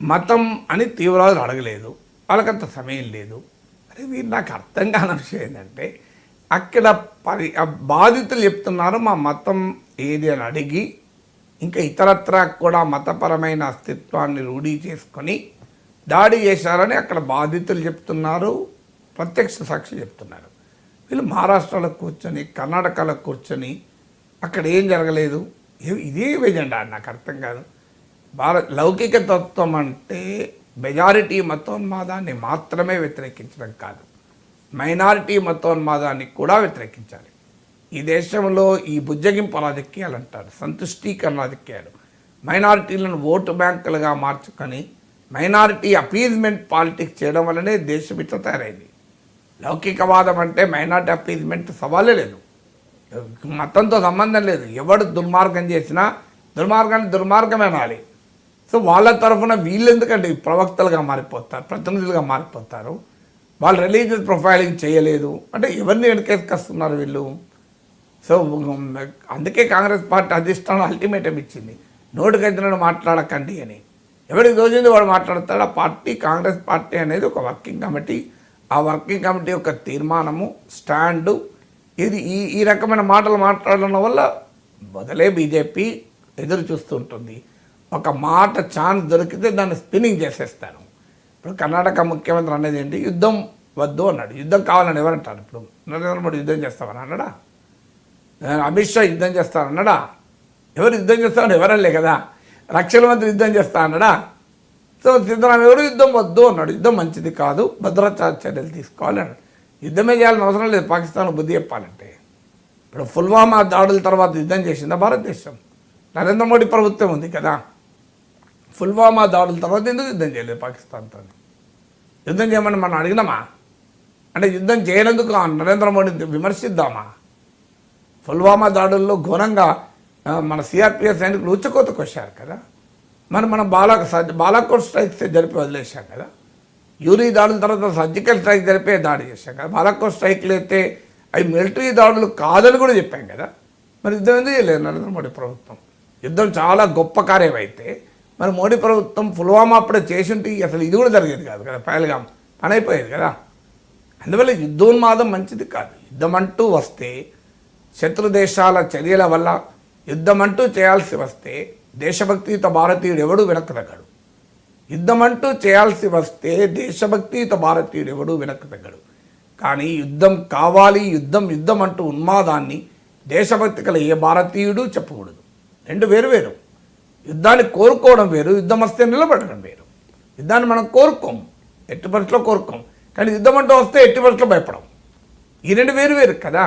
మతం అని తీవ్రవాదులు అడగలేదు, వాళ్ళకంత సమయం లేదు. అరే వీరు నాకు అర్థం కాని విషయం ఏంటంటే అక్కడ బాధితులు చెప్తున్నారు మా మతం ఏది అని అడిగి ఇంకా ఇతరత్రా కూడా మతపరమైన అస్తిత్వాన్ని రూఢీ చేసుకొని దాడి చేశారని అక్కడ బాధితులు చెప్తున్నారు, ప్రత్యక్ష సాక్షి చెప్తున్నారు. వీళ్ళు మహారాష్ట్రలో కూర్చొని కర్ణాటకలో కూర్చొని అక్కడ ఏం జరగలేదు, ఇదే ఎజెండా నాకు అర్థం కాదు. లౌకిక తత్వం అంటే మెజారిటీ మతోన్మాదాన్ని మాత్రమే వ్యతిరేకించడం కాదు, మైనారిటీ మతోన్మాదాన్ని కూడా వ్యతిరేకించాలి. ఈ దేశంలో ఈ బుజ్జగింపు రాజకీయాలు అంటారు, సంతుష్టీకరణ రాజకీయాలు, మైనారిటీలను ఓటు బ్యాంకులుగా మార్చుకొని మైనారిటీ అపీజ్మెంట్ పాలిటిక్స్ చేయడం వల్లనే దేశం ఇట్లా తయారైంది. లౌకికవాదం అంటే మైనారిటీ అపీజ్మెంట్ సవాలే లేదు, మతంతో సంబంధం లేదు. ఎవడు దుర్మార్గం చేసినా దుర్మార్గమే అనాలి. సో వాళ్ళ తరఫున వీళ్ళు ఎందుకంటే ప్రవక్తలుగా మారిపోతారు, ప్రతినిధులుగా మారిపోతారు. వాళ్ళు రిలీజియస్ ప్రొఫైలింగ్ చేయలేదు అంటే ఎవరిని వెనకేసుకొస్తున్నారు వీళ్ళు. సో అందుకే కాంగ్రెస్ పార్టీ అధిష్టానం అల్టిమేటం ఇచ్చింది, నోటికొచ్చినట్టు మాట్లాడకండి అని. ఎవరికి తోచింది వాడు మాట్లాడతాడు. ఆ పార్టీ కాంగ్రెస్ పార్టీ అనేది ఒక వర్కింగ్ కమిటీ, ఆ వర్కింగ్ కమిటీ యొక్క తీర్మానము స్టాండు ఇది ఈ రకమైన మాటలు మాట్లాడడం వల్ల మొదలే బీజేపీ ఎదురు చూస్తుంటుంది. ఒక మాట ఛాన్స్ దొరికితే దాన్ని స్పిన్నింగ్ చేసేస్తాను. ఇప్పుడు కర్ణాటక ముఖ్యమంత్రి అనేది ఏంటి, యుద్ధం వద్దు అన్నాడు. యుద్ధం కావాలని ఎవరంటారు? ఇప్పుడు నరేంద్ర మోడీ యుద్ధం చేస్తామని అన్నాడా? అమిత్ షా యుద్ధం చేస్తానన్నాడా? ఎవరు యుద్ధం చేస్తామని ఎవరలే కదా. రక్షణ మంత్రి యుద్ధం చేస్తా అన్నాడా? సో సిద్ధరామయ్య ఎవరు యుద్ధం వద్దు అన్నాడు. యుద్ధం మంచిది కాదు, భద్రతా చర్యలు తీసుకోవాలి అన్నాడు. యుద్ధమే చేయాలని అవసరం లేదు పాకిస్తాన్ బుద్ధి చెప్పాలంటే. ఇప్పుడు పుల్వామా దాడుల తర్వాత యుద్ధం చేసిందా భారతదేశం? నరేంద్ర మోడీ ప్రభుత్వం ఉంది కదా. పుల్వామా దాడుల తర్వాత ఎందుకు యుద్ధం చేయలేదు పాకిస్తాన్తో? యుద్ధం చేయమని మనం అడిగినామా? అంటే యుద్ధం చేయనందుకు నరేంద్ర మోడీని విమర్శిద్దామా? పుల్వామా దాడుల్లో ఘోరంగా మన సిఆర్పిఎఫ్ సైనికులు ఉచ్చకోతకు వచ్చారు కదా. మనం బాలాకోట్ స్ట్రైక్స్ జరిపి వదిలేశాం కదా. యూరీ దాడుల తర్వాత సర్జికల్ స్ట్రైక్ జరిపే దాడి చేశాం కదా. బాలాకోట్ స్ట్రైక్లు అయితే అవి మిలిటరీ దాడులు కాదని కూడా చెప్పాం కదా. మరి యుద్ధం ఎందుకు చేయలేదు నరేంద్ర మోడీ ప్రభుత్వం? యుద్ధం చాలా గొప్ప కార్యం అయితే మరి మోడీ ప్రభుత్వం పుల్వామా అప్పుడే చేసుంటే అసలు ఇది కూడా జరిగేది కాదు కదా, పహల్గామ్ పని అయిపోయేది కదా. అందువల్ల యుద్ధోన్మాదం మంచిది కాదు. యుద్ధం అంటూ వస్తే శత్రు దేశాల చర్యల వల్ల యుద్ధం అంటూ చేయాల్సి వస్తే దేశభక్తియుత భారతీయుడు ఎవడు వెనక్కి తగ్గడు. యుద్ధం అంటూ చేయాల్సి వస్తే దేశభక్తియుత భారతీయుడు ఎవడు వెనక్కి తగ్గడు. కానీ యుద్ధం కావాలి, యుద్ధం అంటూ ఉన్మాదాన్ని దేశభక్తి కల ఏ భారతీయుడు చెప్పకూడదు. రెండు వేరు. యుద్ధాన్ని కోరుకోవడం వేరు, యుద్ధం వస్తే నిలబడడం వేరు. యుద్ధాన్ని మనం కోరుకోము, ఎట్టి పరిస్థితిలో కోరుకోము. కానీ యుద్ధం అంటూ వస్తే ఎట్టి పరిస్థితిలో భయపడం. ఈ రెండు వేరు కదా.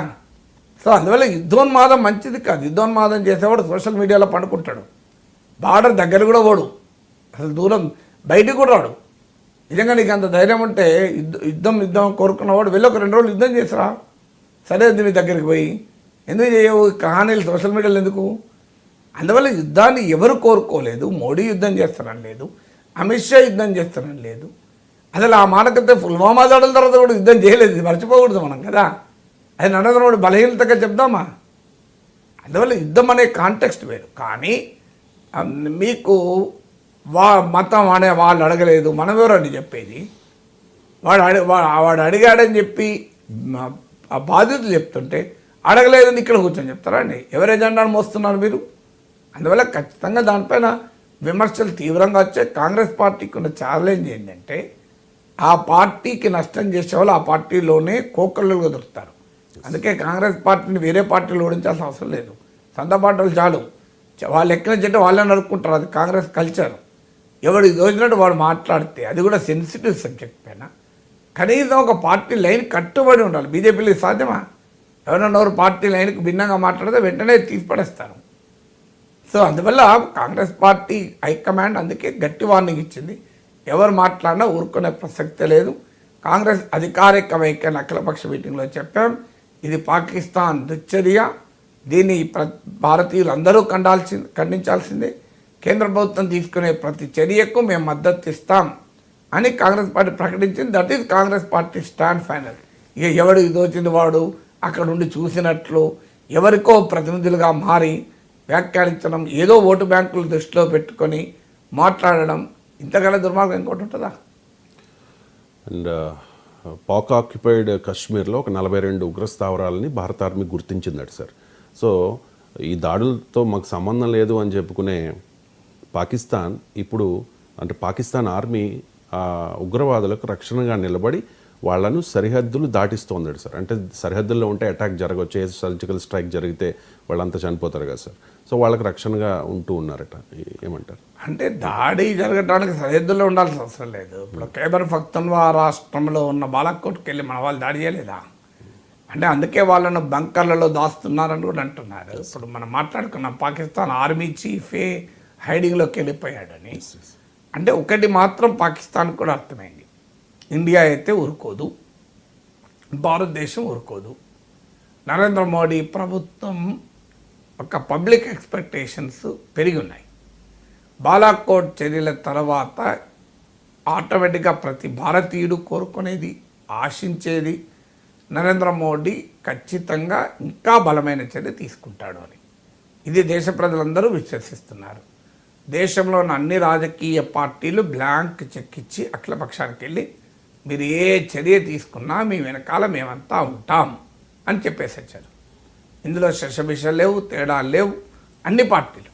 సో అందువల్ల యుద్ధోన్మాదం మంచిది కాదు. యుద్ధోన్మాదం చేసేవాడు సోషల్ మీడియాలో పండుకుంటాడు, బార్డర్ దగ్గర కూడా పోడు, అసలు దూరం బయటికి కూడా రాడు. నిజంగా నీకు అంత ధైర్యం ఉంటే యుద్ధం కోరుకున్నవాడు వెళ్ళి ఒక 2 రోజులు యుద్ధం చేసిరా, సరే నీ దగ్గరికి పోయి ఎందుకు చేయవు కహానీలు సోషల్ మీడియాలో ఎందుకు? అందువల్ల యుద్ధాన్ని ఎవరు కోరుకోలేదు. మోడీ యుద్ధం చేస్తానని లేదు, అమిత్ షా యుద్ధం చేస్తానని లేదు. అసలు ఆ మాటకైతే పుల్వామా దాడుల తర్వాత కూడా యుద్ధం చేయలేదు, ఇది మర్చిపోకూడదు మనం కదా. అది నరేంద్ర మోడీ బలహీనతగా చెప్దామా? అందువల్ల యుద్ధం అనే కాంటెక్స్ట్ వేరు. కానీ మీకు మతం అనే వాళ్ళు అడగలేదు, మనం ఎవరండి చెప్పేది? వాడు అడిగాడని చెప్పి ఆ బాధ్యతలు చెప్తుంటే అడగలేదని ఇక్కడ కూర్చొని చెప్తారా అండి? ఎవరి ఎజెండాను మోస్తున్నారు మీరు? అందువల్ల ఖచ్చితంగా దానిపైన విమర్శలు తీవ్రంగా వచ్చాయి. కాంగ్రెస్ పార్టీకి ఉన్న ఛాలెంజ్ ఏంటంటే ఆ పార్టీకి నష్టం చేసే వాళ్ళు ఆ పార్టీలోనే కోకళ్ళుగా దొరుకుతారు. అందుకే కాంగ్రెస్ పార్టీని వేరే పార్టీలు ఓడించాల్సిన అవసరం లేదు, సొంత పార్టీలు చాలు. వాళ్ళు ఎక్కడ చెట్టు వాళ్ళని నడుపుకుంటారు, అది కాంగ్రెస్ కల్చర్. ఎవడు దోచినట్టు వాడు మాట్లాడితే, అది కూడా సెన్సిటివ్ సబ్జెక్ట్ పైన కనీసం ఒక పార్టీ లైన్ కట్టుబడి ఉండాలి. బీజేపీలో సాధ్యమా? ఎవరన్నా పార్టీ లైన్కి భిన్నంగా మాట్లాడితే వెంటనే తీసిపడేస్తారు. సో అందువల్ల కాంగ్రెస్ పార్టీ హైకమాండ్ అందుకే గట్టి వార్నింగ్ ఇచ్చింది, ఎవరు మాట్లాడినా ఊరుకునే ప్రసక్తే లేదు. కాంగ్రెస్ అధికారిక వైఖరిని అఖిలపక్ష మీటింగ్లో చెప్పాం, ఇది పాకిస్తాన్ దుశ్చర్య, దీన్ని భారతీయులు అందరూ ఖండించాల్సిందే. కేంద్ర ప్రభుత్వం తీసుకునే ప్రతి చర్యకు మేము మద్దతు ఇస్తాం అని కాంగ్రెస్ పార్టీ ప్రకటించింది. That is Congress party stand final. ఇక ఎవడు దోచింది వాడు అక్కడ ఉండి చూసినట్లు ఎవరికో ప్రతినిధులుగా మారి వ్యాఖ్యానించడం, ఏదో ఓటు బ్యాంకులు దృష్టిలో పెట్టుకొని మాట్లాడడం, ఇంతకన్నా దుర్మార్గం ఇంకోటి ఉంటుందా? అండ్ పాక్ ఆక్యుపైడ్ కశ్మీర్లో ఒక 42 ఉగ్ర స్థావరాలని భారత ఆర్మీ గుర్తించిందట సార్. సో ఈ దాడులతో మాకు సంబంధం లేదు అని చెప్పుకునే పాకిస్తాన్ ఇప్పుడు అంటే పాకిస్తాన్ ఆర్మీ ఉగ్రవాదులకు రక్షణగా నిలబడి వాళ్ళను సరిహద్దులు దాటిస్తోందట సార్. అంటే సరిహద్దుల్లో ఉంటే అటాక్ జరగవచ్చు, సర్జికల్ స్ట్రైక్ జరిగితే వాళ్ళంతా చనిపోతారు కదా సార్. సో వాళ్ళకి రక్షణగా ఉంటూ ఉన్నారట. ఏమంటారు? అంటే దాడి జరగడానికి సరిహద్దుల్లో ఉండాల్సిన అవసరం లేదు. ఇప్పుడు ఖైబర్ పఖ్తూన్ఖ్వా రాష్ట్రంలో ఉన్న బాలాకోట్కి వెళ్ళి మన వాళ్ళు దాడి చేయలేదా? అంటే అందుకే వాళ్ళను బంకర్లలో దాస్తున్నారని కూడా అంటున్నారు. ఇప్పుడు మనం మాట్లాడుకున్నాం పాకిస్తాన్ ఆర్మీ చీఫే హైడింగ్లోకి వెళ్ళిపోయాడని. అంటే ఒకటి మాత్రం పాకిస్తాన్ కూడా అర్థమైంది, ఇండియా అయితే ఊరుకోదు, భారతదేశం ఊరుకోదు. నరేంద్ర మోడీ ప్రభుత్వం ఒక పబ్లిక్ ఎక్స్పెక్టేషన్స్ పెరిగి ఉన్నాయి. బాలాకోట్ చర్యల తర్వాత ఆటోమేటిక్గా ప్రతి భారతీయుడు కోరుకునేది, ఆశించేది నరేంద్ర మోడీ ఖచ్చితంగా ఇంకా బలమైన చర్య తీసుకుంటాడు అని. ఇది దేశ ప్రజలందరూ విశ్వసిస్తున్నారు. దేశంలో ఉన్న అన్ని రాజకీయ పార్టీలు బ్లాంక్ చెక్ ఇచ్చి అఖిలపక్షానికి వెళ్ళి మీరు ఏ చర్య తీసుకున్నా మీ వెనకాల మేమంతా ఉంటాం అని చెప్పేసి వచ్చారు. ఇందులో శశబిష లేవు, తేడా లేవు. అన్ని పార్టీలు,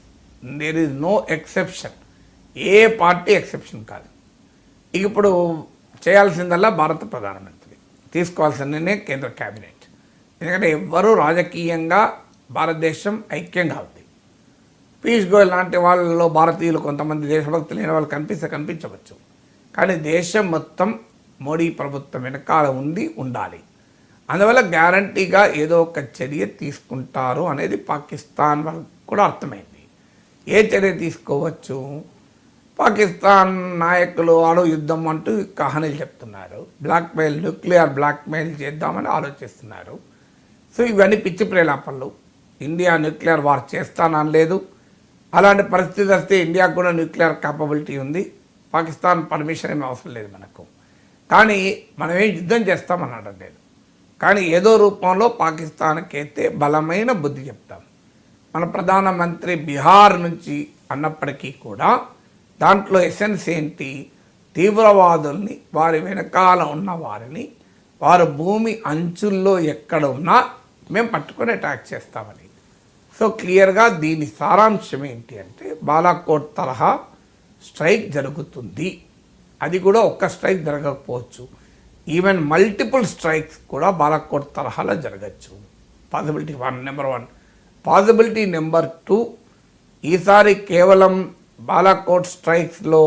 దేర్ ఈజ్ నో ఎక్సెప్షన్. ఏ పార్టీ ఎక్సెప్షన్ కాదు. ఇప్పుడు చేయాల్సిందల్లా భారత ప్రధానమంత్రి, తీసుకోవాల్సిందనే కేంద్ర క్యాబినెట్. ఎందుకంటే ఎవ్వరూ రాజకీయంగా భారతదేశం ఐక్యంగా ఉంది. పీయూష్ గోయల్ లాంటి వాళ్ళలో భారతీయులు కొంతమంది దేశభక్తులు లేని వాళ్ళు కనిపించవచ్చు. కానీ దేశం మొత్తం మోడీ ప్రభుత్వం వెనకాల ఉండాలి. అందువల్ల గ్యారంటీగా ఏదో ఒక చర్య తీసుకుంటారు అనేది పాకిస్తాన్ వాళ్ళకు కూడా అర్థమైంది. ఏ చర్య తీసుకోవచ్చు? పాకిస్తాన్ నాయకులు ఆడో యుద్ధం అంటూ కహానీలు చెప్తున్నారు. బ్లాక్మెయిల్, న్యూక్లియర్ బ్లాక్మెయిల్ చేద్దామని ఆలోచిస్తున్నారు. సో ఇవన్నీ పిచ్చి ప్రేలాపనలు. ఇండియా న్యూక్లియర్ వార్ చేస్తాననలేదు. అలాంటి పరిస్థితి వస్తే ఇండియాకు కూడా న్యూక్లియర్ క్యాపబిలిటీ ఉంది. పాకిస్తాన్ పర్మిషన్ ఏమీ అవసరం లేదు మనకు. కానీ మనమేం యుద్ధం చేస్తామని అనలేదు. కానీ ఏదో రూపంలో పాకిస్తాన్కి అయితే బలమైన బుద్ధి చెప్తాం. మన ప్రధానమంత్రి బీహార్ నుంచి అన్నప్పటికీ కూడా దాంట్లో ఎసెన్స్ ఏంటి? తీవ్రవాదుల్ని, వారి వెనకాల ఉన్న వారిని, వారు భూమి అంచుల్లో ఎక్కడ ఉన్నా మేము పట్టుకొని అటాక్ చేస్తామని. సో క్లియర్గా దీని సారాంశం ఏంటి అంటే బాలాకోట్ తరహా స్ట్రైక్ జరుగుతుంది. అది కూడా ఒక్క స్ట్రైక్ జరగకపోవచ్చు, ఈవెన్ మల్టిపుల్ స్ట్రైక్స్ కూడా బాలాకోట్ తరహాలో జరగచ్చు. Possibility number 1. పాసిబిలిటీ నెంబర్ 2, ఈసారి కేవలం బాలాకోట్ స్ట్రైక్స్లో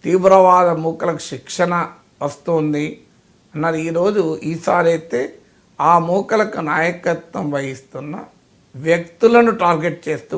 తీవ్రవాద మూకలకు శిక్షణ వస్తుంది అన్నారు. ఈరోజు ఈసారి అయితే ఆ మూకలకు నాయకత్వం వహిస్తున్న వ్యక్తులను టార్గెట్ చేస్తూ